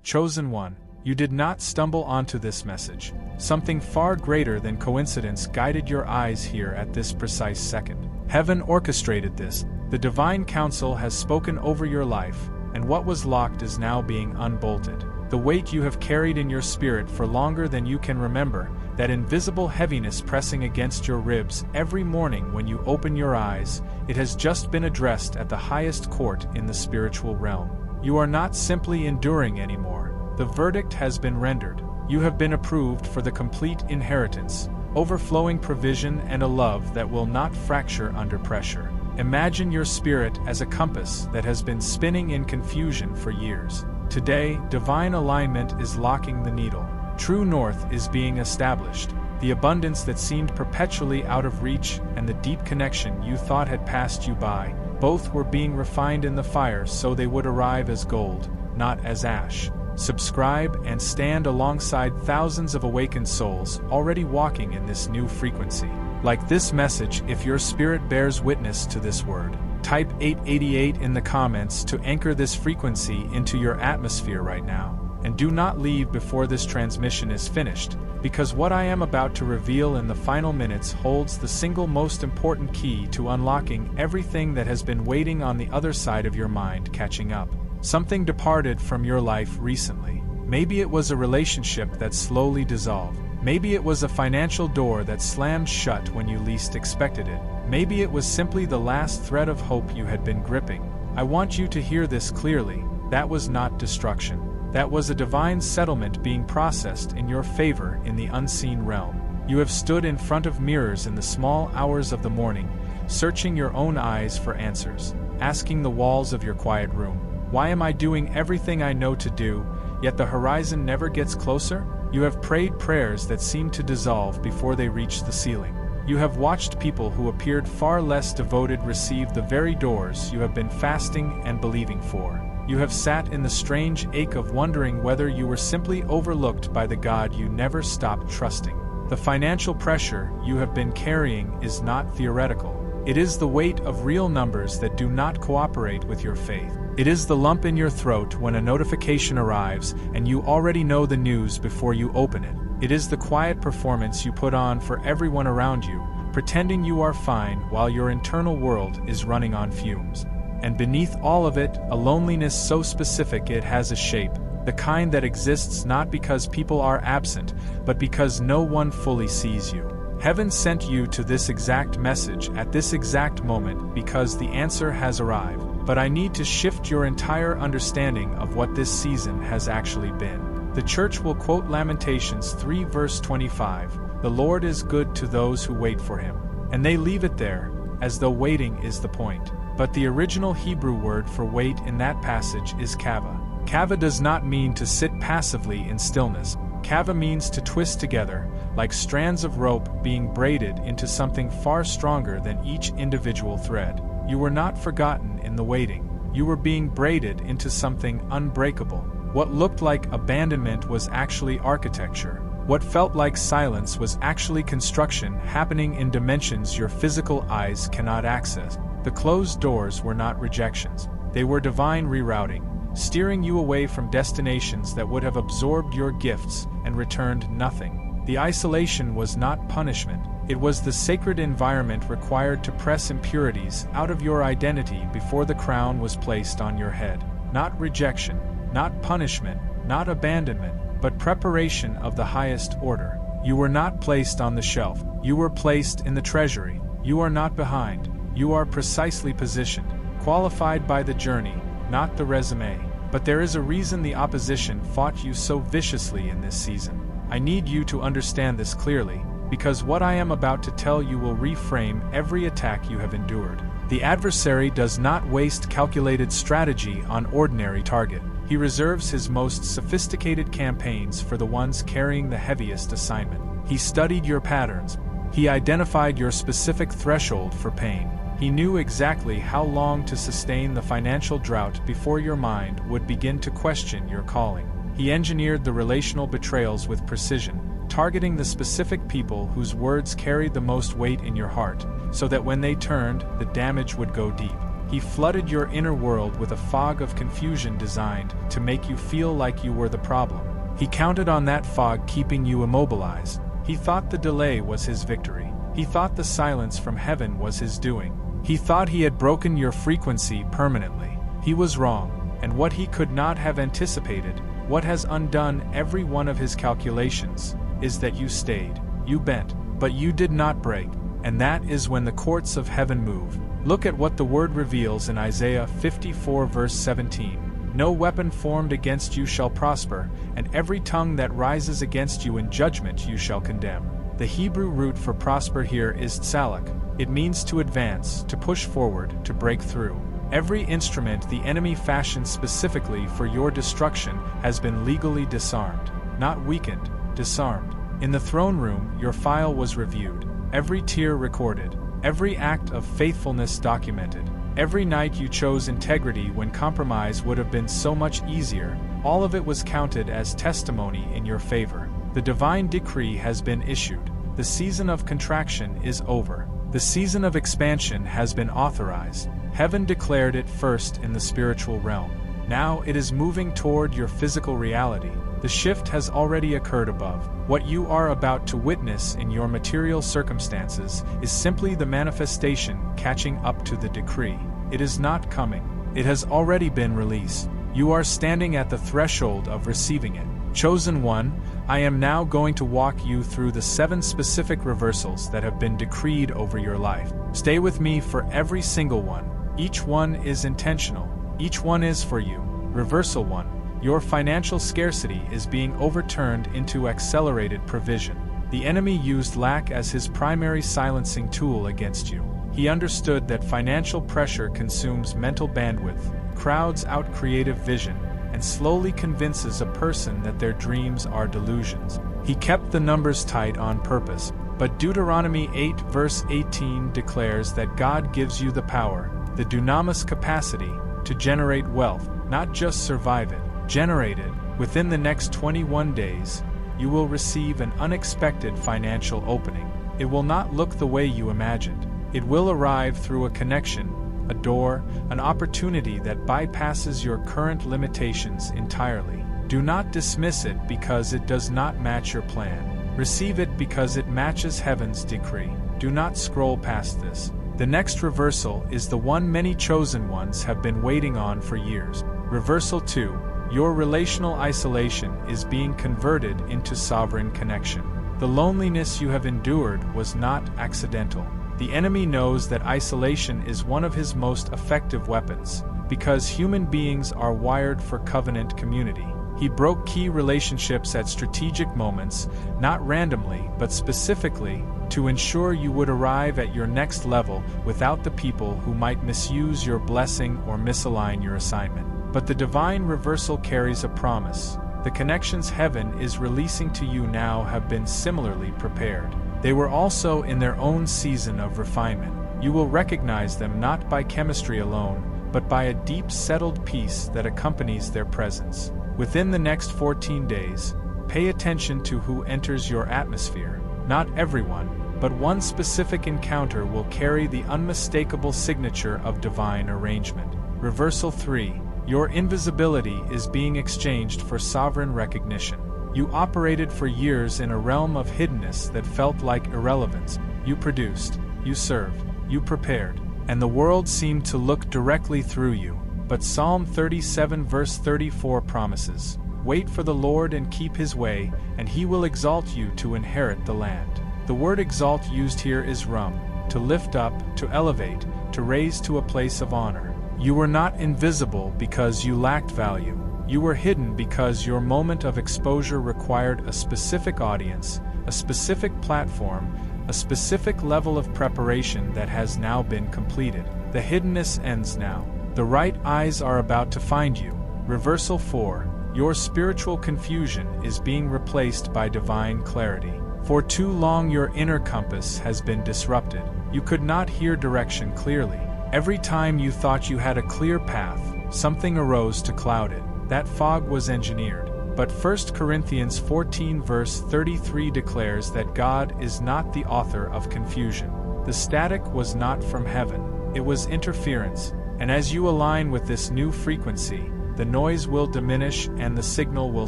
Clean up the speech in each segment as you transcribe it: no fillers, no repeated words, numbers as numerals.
Chosen one, you did not stumble onto this message. Something far greater than coincidence guided your eyes here at this precise second. Heaven orchestrated this. The divine counsel has spoken over your life, and what was locked is now being unbolted. The weight you have carried in your spirit for longer than you can remember, that invisible heaviness pressing against your ribs every morning when you open your eyes, it has just been addressed at the highest court in the spiritual realm. You are not simply enduring anymore. The verdict has been rendered. You have been approved for the complete inheritance, overflowing provision and a love that will not fracture under pressure. Imagine your spirit as a compass that has been spinning in confusion for years. Today, divine alignment is locking the needle. True north is being established. The abundance that seemed perpetually out of reach and the deep connection you thought had passed you by, both were being refined in the fire so they would arrive as gold, not as ash. Subscribe and stand alongside thousands of awakened souls already walking in this new frequency. Like this message if your spirit bears witness to this word. Type 888 in the comments to anchor this frequency into your atmosphere right now. And do not leave before this transmission is finished, because what I am about to reveal in the final minutes holds the single most important key to unlocking everything that has been waiting on the other side of your mind catching up. Something departed from your life recently. Maybe it was a relationship that slowly dissolved. Maybe it was a financial door that slammed shut when you least expected it. Maybe it was simply the last thread of hope you had been gripping. I want you to hear this clearly. That was not destruction. That was a divine settlement being processed in your favor in the unseen realm. You have stood in front of mirrors in the small hours of the morning, searching your own eyes for answers, asking the walls of your quiet room, why am I doing everything I know to do, yet the horizon never gets closer? You have prayed prayers that seem to dissolve before they reach the ceiling. You have watched people who appeared far less devoted receive the very doors you have been fasting and believing for. You have sat in the strange ache of wondering whether you were simply overlooked by the God you never stopped trusting. The financial pressure you have been carrying is not theoretical. It is the weight of real numbers that do not cooperate with your faith. It is the lump in your throat when a notification arrives and you already know the news before you open it. It is the quiet performance you put on for everyone around you, pretending you are fine while your internal world is running on fumes. And beneath all of it, a loneliness so specific it has a shape, the kind that exists not because people are absent, but because no one fully sees you. Heaven sent you to this exact message at this exact moment because the answer has arrived. But I need to shift your entire understanding of what this season has actually been. The church will quote Lamentations 3 verse 25, "The Lord is good to those who wait for him." And they leave it there, as though waiting is the point. But the original Hebrew word for wait in that passage is kava. Kava does not mean to sit passively in stillness. Kava means to twist together, like strands of rope being braided into something far stronger than each individual thread. You were not forgotten in the waiting. You were being braided into something unbreakable. What looked like abandonment was actually architecture. What felt like silence was actually construction happening in dimensions your physical eyes cannot access. The closed doors were not rejections. They were divine rerouting, steering you away from destinations that would have absorbed your gifts and returned nothing. The isolation was not punishment. It was the sacred environment required to press impurities out of your identity before the crown was placed on your head. Not rejection, not punishment, not abandonment, but preparation of the highest order. You were not placed on the shelf. You were placed in the treasury. You are not behind. You are precisely positioned, qualified by the journey, not the resume. But there is a reason the opposition fought you so viciously in this season. I need you to understand this clearly, because what I am about to tell you will reframe every attack you have endured. The adversary does not waste calculated strategy on ordinary target. He reserves his most sophisticated campaigns for the ones carrying the heaviest assignment. He studied your patterns. He identified your specific threshold for pain. He knew exactly how long to sustain the financial drought before your mind would begin to question your calling. He engineered the relational betrayals with precision, targeting the specific people whose words carried the most weight in your heart, so that when they turned, the damage would go deep. He flooded your inner world with a fog of confusion designed to make you feel like you were the problem. He counted on that fog keeping you immobilized. He thought the delay was his victory. He thought the silence from heaven was his doing. He thought he had broken your frequency permanently. He was wrong, and what he could not have anticipated, what has undone every one of his calculations, is that you stayed, you bent, but you did not break, and that is when the courts of heaven move. Look at what the word reveals in Isaiah 54 verse 17. No weapon formed against you shall prosper, and every tongue that rises against you in judgment you shall condemn. The Hebrew root for prosper here is tsalak. It means to advance, to push forward, to break through. Every instrument the enemy fashioned specifically for your destruction has been legally disarmed, not weakened, disarmed. In the throne room, your file was reviewed, every tear recorded, every act of faithfulness documented. Every night you chose integrity when compromise would have been so much easier, all of it was counted as testimony in your favor. The divine decree has been issued. The season of contraction is over. The season of expansion has been authorized. Heaven declared it first in the spiritual realm. Now it is moving toward your physical reality. The shift has already occurred above. What you are about to witness in your material circumstances is simply the manifestation catching up to the decree. It is not coming. It has already been released. You are standing at the threshold of receiving it. Chosen one, I am now going to walk you through the 7 specific reversals that have been decreed over your life. Stay with me for every single one. Each one is intentional. Each one is for you. Reversal 1. Your financial scarcity is being overturned into accelerated provision. The enemy used lack as his primary silencing tool against you. He understood that financial pressure consumes mental bandwidth, crowds out creative vision, and slowly convinces a person that their dreams are delusions. He kept the numbers tight on purpose, but Deuteronomy 8 verse 18 declares that God gives you the power, the dunamis capacity, to generate wealth, not just survive it. Generate it. Within the next 21 days, you will receive an unexpected financial opening. It will not look the way you imagined. It will arrive through a connection, a door, an opportunity that bypasses your current limitations entirely. Do not dismiss it because it does not match your plan. Receive it because it matches heaven's decree. Do not scroll past this. The next reversal is the one many chosen ones have been waiting on for years. Reversal 2. Your relational isolation is being converted into sovereign connection. The loneliness you have endured was not accidental. The enemy knows that isolation is one of his most effective weapons, because human beings are wired for covenant community. He broke key relationships at strategic moments, not randomly, but specifically, to ensure you would arrive at your next level without the people who might misuse your blessing or misalign your assignment. But the divine reversal carries a promise. The connections heaven is releasing to you now have been similarly prepared. They were also in their own season of refinement. You will recognize them not by chemistry alone, but by a deep settled peace that accompanies their presence. Within the next 14 days, pay attention to who enters your atmosphere. Not everyone, but one specific encounter will carry the unmistakable signature of divine arrangement. Reversal 3. Your invisibility is being exchanged for sovereign recognition. You operated for years in a realm of hiddenness that felt like irrelevance. You produced, you served, you prepared, and the world seemed to look directly through you. But Psalm 37 verse 34 promises, "Wait for the Lord and keep his way, and he will exalt you to inherit the land." The word exalt used here is rum, to lift up, to elevate, to raise to a place of honor. You were not invisible because you lacked value. You were hidden because your moment of exposure required a specific audience, a specific platform, a specific level of preparation that has now been completed. The hiddenness ends now. The right eyes are about to find you. Reversal 4. Your spiritual confusion is being replaced by divine clarity. For too long your inner compass has been disrupted. You could not hear direction clearly. Every time you thought you had a clear path, something arose to cloud it. That fog was engineered. But 1 Corinthians 14 verse 33 declares that God is not the author of confusion. The static was not from heaven. It was interference. And as you align with this new frequency, the noise will diminish and the signal will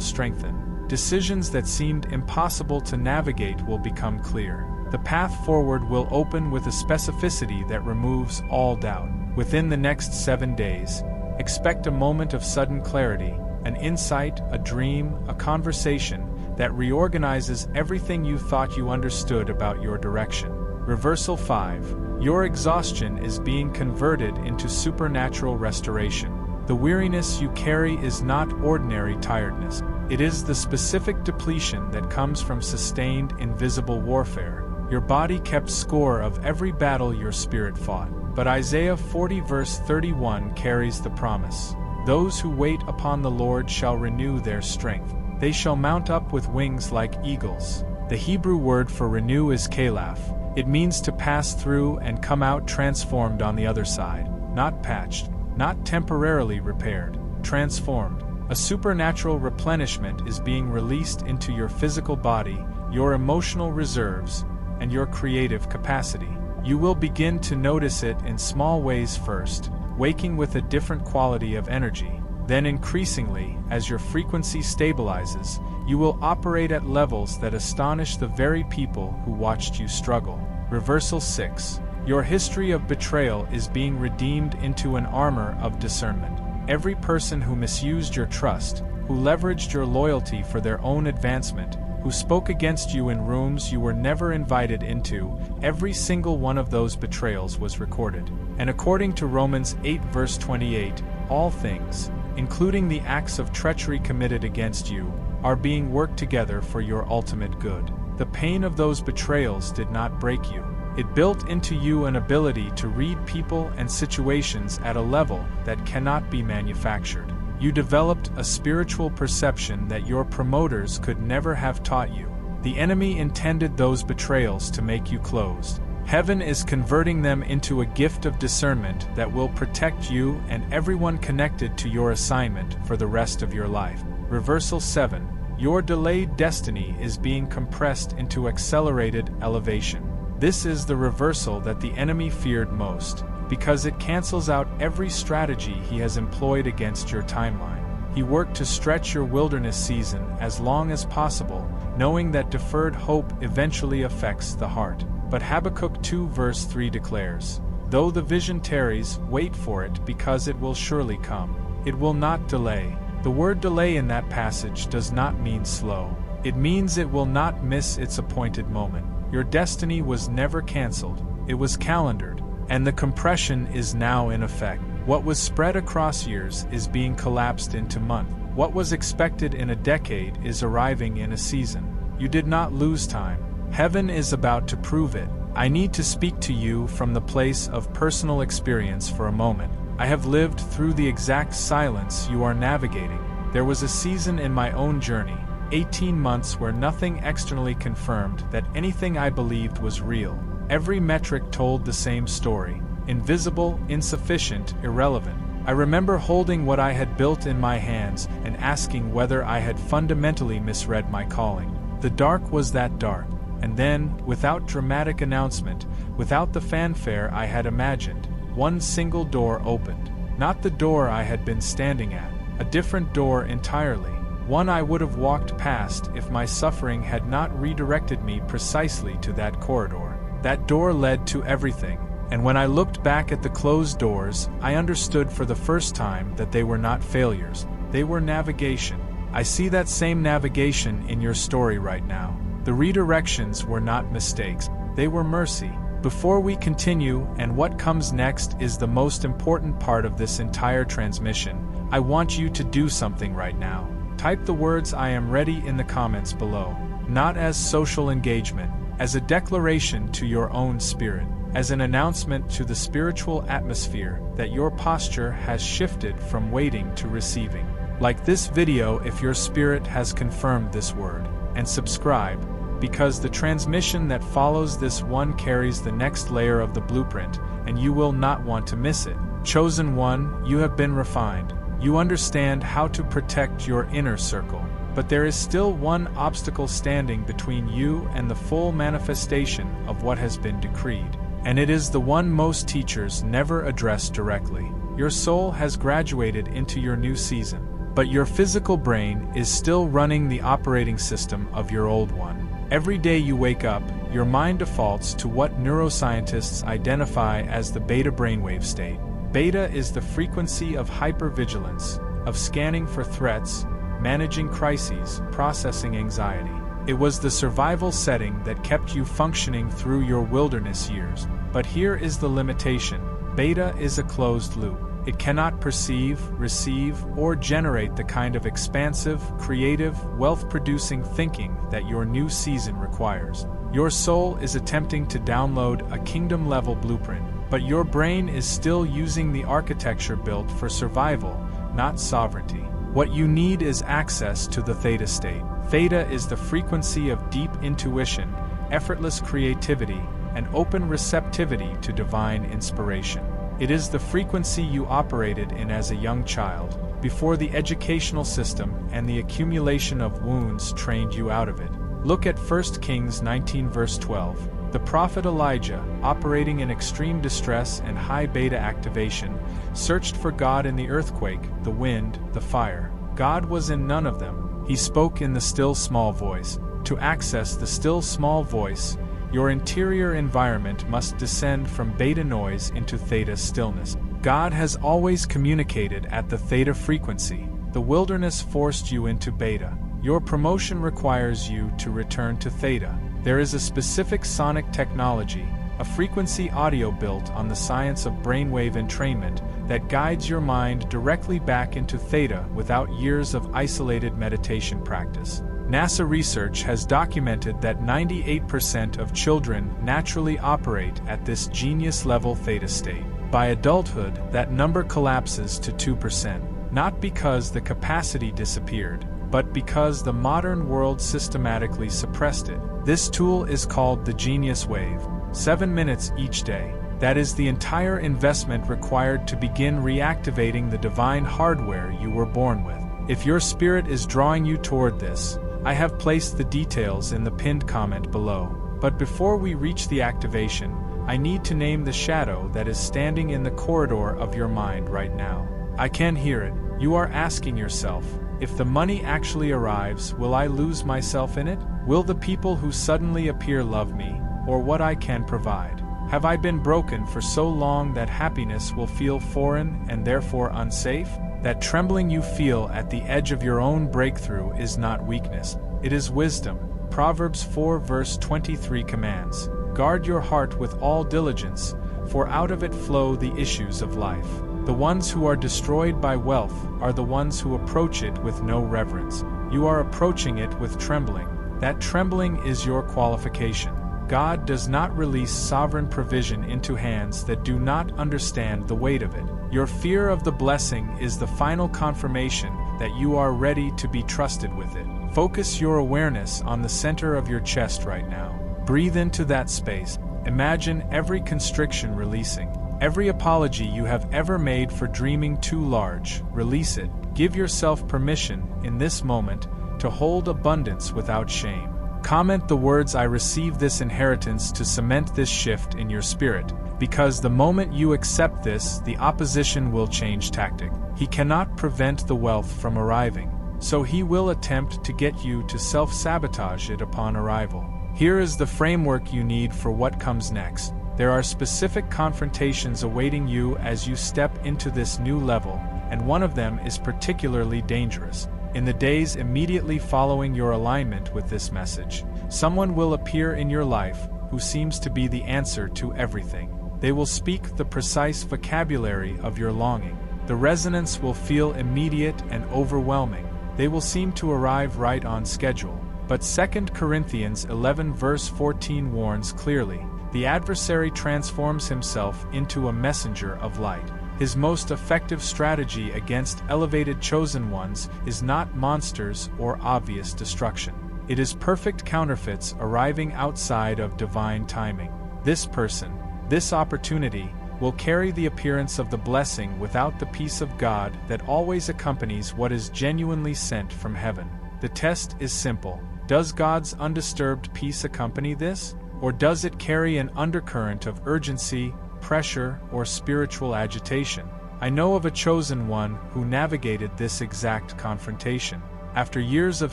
strengthen. Decisions that seemed impossible to navigate will become clear. The path forward will open with a specificity that removes all doubt. Within the next 7 days, expect a moment of sudden clarity, an insight, a dream, a conversation that reorganizes everything you thought you understood about your direction. Reversal 5. Your exhaustion is being converted into supernatural restoration. The weariness you carry is not ordinary tiredness. It is the specific depletion that comes from sustained invisible warfare. Your body kept score of every battle your spirit fought. But Isaiah 40 verse 31 carries the promise. Those who wait upon the Lord shall renew their strength. They shall mount up with wings like eagles. The Hebrew word for renew is kalaph. It means to pass through and come out transformed on the other side. Not patched, not temporarily repaired, transformed. A supernatural replenishment is being released into your physical body, your emotional reserves, and your creative capacity. You will begin to notice it in small ways first, waking with a different quality of energy. Then increasingly, as your frequency stabilizes, you will operate at levels that astonish the very people who watched you struggle. Reversal 6. Your history of betrayal is being redeemed into an armor of discernment. Every person who misused your trust, who leveraged your loyalty for their own advancement, who spoke against you in rooms you were never invited into, every single one of those betrayals was recorded. And according to Romans 8 verse 28, all things, including the acts of treachery committed against you, are being worked together for your ultimate good. The pain of those betrayals did not break you. It built into you an ability to read people and situations at a level that cannot be manufactured. You developed a spiritual perception that your promoters could never have taught you. The enemy intended those betrayals to make you closed. Heaven is converting them into a gift of discernment that will protect you and everyone connected to your assignment for the rest of your life. Reversal 7. Your delayed destiny is being compressed into accelerated elevation. This is the reversal that the enemy feared most, because it cancels out every strategy he has employed against your timeline. He worked to stretch your wilderness season as long as possible, knowing that deferred hope eventually affects the heart. But Habakkuk 2 verse 3 declares, "Though the vision tarries, wait for it, because it will surely come. It will not delay." The word delay in that passage does not mean slow. It means it will not miss its appointed moment. Your destiny was never canceled, it was calendared, and the compression is now in effect. What was spread across years is being collapsed into months. What was expected in a decade is arriving in a season. You did not lose time. Heaven is about to prove it. I need to speak to you from the place of personal experience for a moment. I have lived through the exact silence you are navigating. There was a season in my own journey, 18 months where nothing externally confirmed that anything I believed was real. Every metric told the same story: invisible, insufficient, irrelevant. I remember holding what I had built in my hands and asking whether I had fundamentally misread my calling. The dark was that dark, and then, without dramatic announcement, without the fanfare I had imagined, one single door opened. Not the door I had been standing at, a different door entirely. One I would have walked past if my suffering had not redirected me precisely to that corridor. That door led to everything, and when I looked back at the closed doors, I understood for the first time that they were not failures, they were navigation. I see that same navigation in your story right now. The redirections were not mistakes, they were mercy. Before we continue, and what comes next is the most important part of this entire transmission, I want you to do something right now. Type the words "I am ready" in the comments below, not as social engagement, as a declaration to your own spirit, as an announcement to the spiritual atmosphere that your posture has shifted from waiting to receiving. Like this video if your spirit has confirmed this word, and subscribe, because the transmission that follows this one carries the next layer of the blueprint, and you will not want to miss it. Chosen one, you have been refined. You understand how to protect your inner circle, but there is still one obstacle standing between you and the full manifestation of what has been decreed, and it is the one most teachers never address directly: Your soul has graduated into your new season, but your physical brain is still running the operating system of your old one. Every day you wake up, your mind defaults to what neuroscientists identify as the beta brainwave state. Beta is the frequency of hypervigilance, of scanning for threats, managing crises, processing anxiety. It was the survival setting that kept you functioning through your wilderness years. But here is the limitation. Beta is a closed loop. It cannot perceive, receive, or generate the kind of expansive, creative, wealth-producing thinking that your new season requires. Your soul is attempting to download a kingdom-level blueprint, but your brain is still using the architecture built for survival, not sovereignty. What you need is access to the theta state. Theta is the frequency of deep intuition, effortless creativity, and open receptivity to divine inspiration. It is the frequency you operated in as a young child, before the educational system and the accumulation of wounds trained you out of it. Look at 1 Kings 19 verse 12. The prophet Elijah, operating in extreme distress and high beta activation, searched for God in the earthquake, the wind, the fire. God was in none of them. He spoke in the still small voice. To access the still small voice, your interior environment must descend from beta noise into theta stillness. God has always communicated at the theta frequency. The wilderness forced you into beta. Your promotion requires you to return to theta. There is a specific sonic technology, a frequency audio built on the science of brainwave entrainment, that guides your mind directly back into theta without years of isolated meditation practice. NASA research has documented that 98% of children naturally operate at this genius-level theta state. By adulthood, that number collapses to 2%, not because the capacity disappeared, but because the modern world systematically suppressed it. This tool is called the Genius Wave. 7 minutes each day. That is the entire investment required to begin reactivating the divine hardware you were born with. If your spirit is drawing you toward this, I have placed the details in the pinned comment below. But before we reach the activation, I need to name the shadow that is standing in the corridor of your mind right now. I can hear it. You are asking yourself, if the money actually arrives, will I lose myself in it? Will the people who suddenly appear love me, or what I can provide? Have I been broken for so long that happiness will feel foreign and therefore unsafe? That trembling you feel at the edge of your own breakthrough is not weakness, it is wisdom. Proverbs 4 verse 23 commands, "Guard your heart with all diligence, for out of it flow the issues of life." The ones who are destroyed by wealth are the ones who approach it with no reverence. You are approaching it with trembling. That trembling is your qualification. God does not release sovereign provision into hands that do not understand the weight of it. Your fear of the blessing is the final confirmation that you are ready to be trusted with it. Focus your awareness on the center of your chest right now. Breathe into that space. Imagine every constriction releasing. Every apology you have ever made for dreaming too large, release it. Give yourself permission, in this moment, to hold abundance without shame. Comment the words "I receive this inheritance" to cement this shift in your spirit, because the moment you accept this, the opposition will change tactic. He cannot prevent the wealth from arriving, so he will attempt to get you to self-sabotage it upon arrival. Here is the framework you need for what comes next. There are specific confrontations awaiting you as you step into this new level, and one of them is particularly dangerous. In the days immediately following your alignment with this message, someone will appear in your life who seems to be the answer to everything. They will speak the precise vocabulary of your longing. The resonance will feel immediate and overwhelming. They will seem to arrive right on schedule. But 2 Corinthians 11 verse 14 warns clearly, the adversary transforms himself into a messenger of light. His most effective strategy against elevated chosen ones is not monsters or obvious destruction. It is perfect counterfeits arriving outside of divine timing. This person, this opportunity, will carry the appearance of the blessing without the peace of God that always accompanies what is genuinely sent from heaven. The test is simple. Does God's undisturbed peace accompany this? Or does it carry an undercurrent of urgency, pressure, or spiritual agitation? I know of a chosen one who navigated this exact confrontation. After years of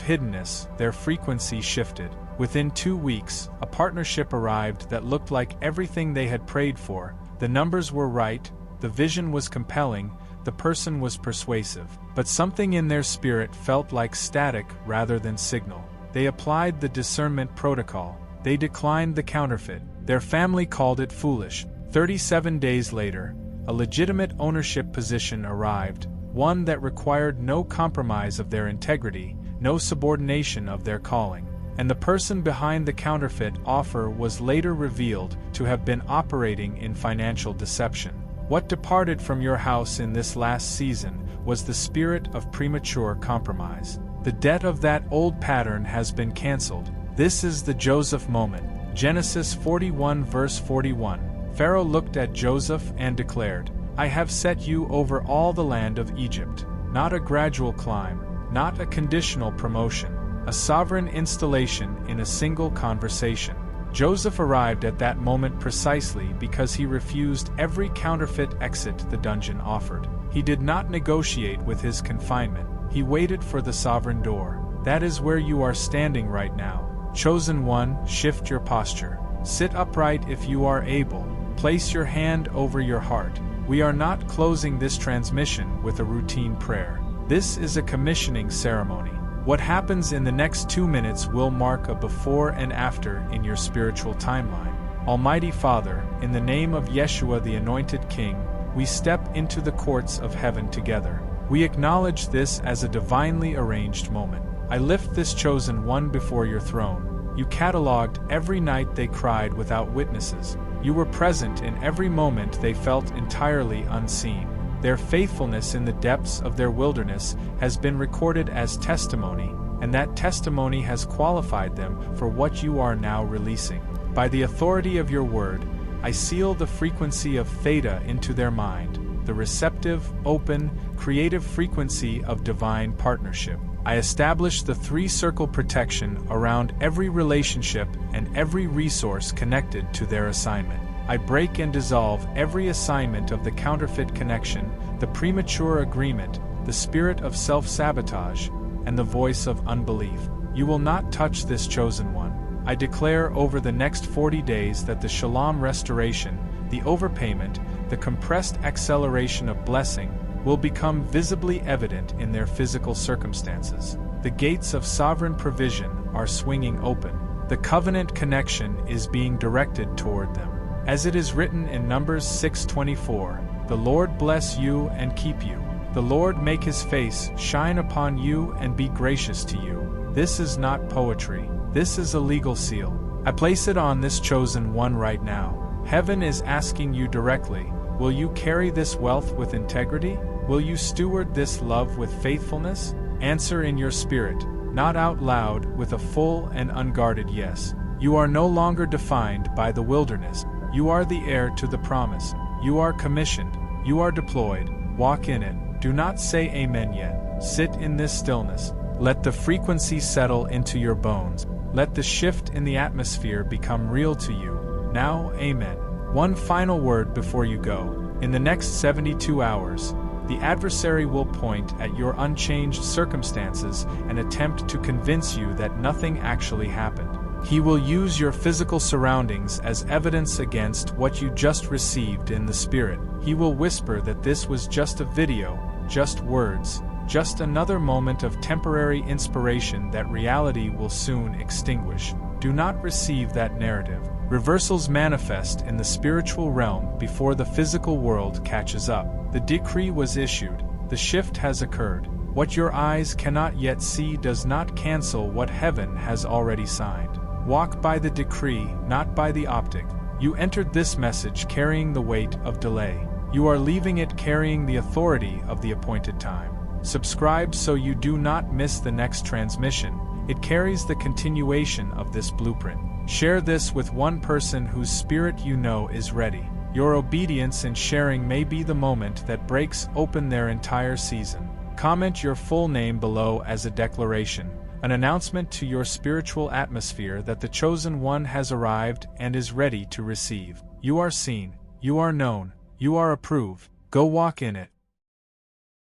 hiddenness, their frequency shifted. Within 2 weeks, a partnership arrived that looked like everything they had prayed for. The numbers were right, the vision was compelling, the person was persuasive. But something in their spirit felt like static rather than signal. They applied the discernment protocol. They declined the counterfeit. Their family called it foolish. 37 days later, a legitimate ownership position arrived, one that required no compromise of their integrity, no subordination of their calling. And the person behind the counterfeit offer was later revealed to have been operating in financial deception. What departed from your house in this last season was the spirit of premature compromise. The debt of that old pattern has been canceled. This is the Joseph moment. Genesis 41 verse 41. Pharaoh looked at Joseph and declared, "I have set you over all the land of Egypt." Not a gradual climb, not a conditional promotion, a sovereign installation in a single conversation. Joseph arrived at that moment precisely because he refused every counterfeit exit the dungeon offered. He did not negotiate with his confinement. He waited for the sovereign door. That is where you are standing right now. Chosen one, shift your posture. Sit upright if you are able. Place your hand over your heart. We are not closing this transmission with a routine prayer. This is a commissioning ceremony. What happens in the next 2 minutes will mark a before and after in your spiritual timeline. Almighty Father, in the name of Yeshua the Anointed King, we step into the courts of heaven together. We acknowledge this as a divinely arranged moment. I lift this chosen one before your throne. You cataloged every night they cried without witnesses. You were present in every moment they felt entirely unseen. Their faithfulness in the depths of their wilderness has been recorded as testimony, and that testimony has qualified them for what you are now releasing. By the authority of your word, I seal the frequency of theta into their mind, the receptive, open, creative frequency of divine partnership. I establish the 3-circle protection around every relationship and every resource connected to their assignment. I break and dissolve every assignment of the counterfeit connection, the premature agreement, the spirit of self-sabotage, and the voice of unbelief. You will not touch this chosen one. I declare over the next 40 days that the shalam restoration, the overpayment, the compressed acceleration of blessing, will become visibly evident in their physical circumstances. The gates of sovereign provision are swinging open. The covenant connection is being directed toward them. As it is written in Numbers 6:24, "The Lord bless you and keep you. The Lord make his face shine upon you and be gracious to you." This is not poetry. This is a legal seal. I place it on this chosen one right now. Heaven is asking you directly, will you carry this wealth with integrity? Will you steward this love with faithfulness? Answer in your spirit, not out loud, with a full and unguarded yes. You are no longer defined by the wilderness. You are the heir to the promise. You are commissioned. You are deployed. Walk in it. Do not say amen yet. Sit in this stillness. Let the frequency settle into your bones. Let the shift in the atmosphere become real to you. Now, amen. One final word before you go. In the next 72 hours, the adversary will point at your unchanged circumstances and attempt to convince you that nothing actually happened. He will use your physical surroundings as evidence against what you just received in the spirit. He will whisper that this was just a video, just words, just another moment of temporary inspiration that reality will soon extinguish. Do not receive that narrative. Reversals manifest in the spiritual realm before the physical world catches up. The decree was issued. The shift has occurred. What your eyes cannot yet see does not cancel what heaven has already signed. Walk by the decree, not by the optic. You entered this message carrying the weight of delay. You are leaving it carrying the authority of the appointed time. Subscribe so you do not miss the next transmission. It carries the continuation of this blueprint. Share this with one person whose spirit you know is ready. Your obedience and sharing may be the moment that breaks open their entire season. Comment your full name below as a declaration, an announcement to your spiritual atmosphere that the chosen one has arrived and is ready to receive. You are seen, you are known, you are approved. Go walk in it.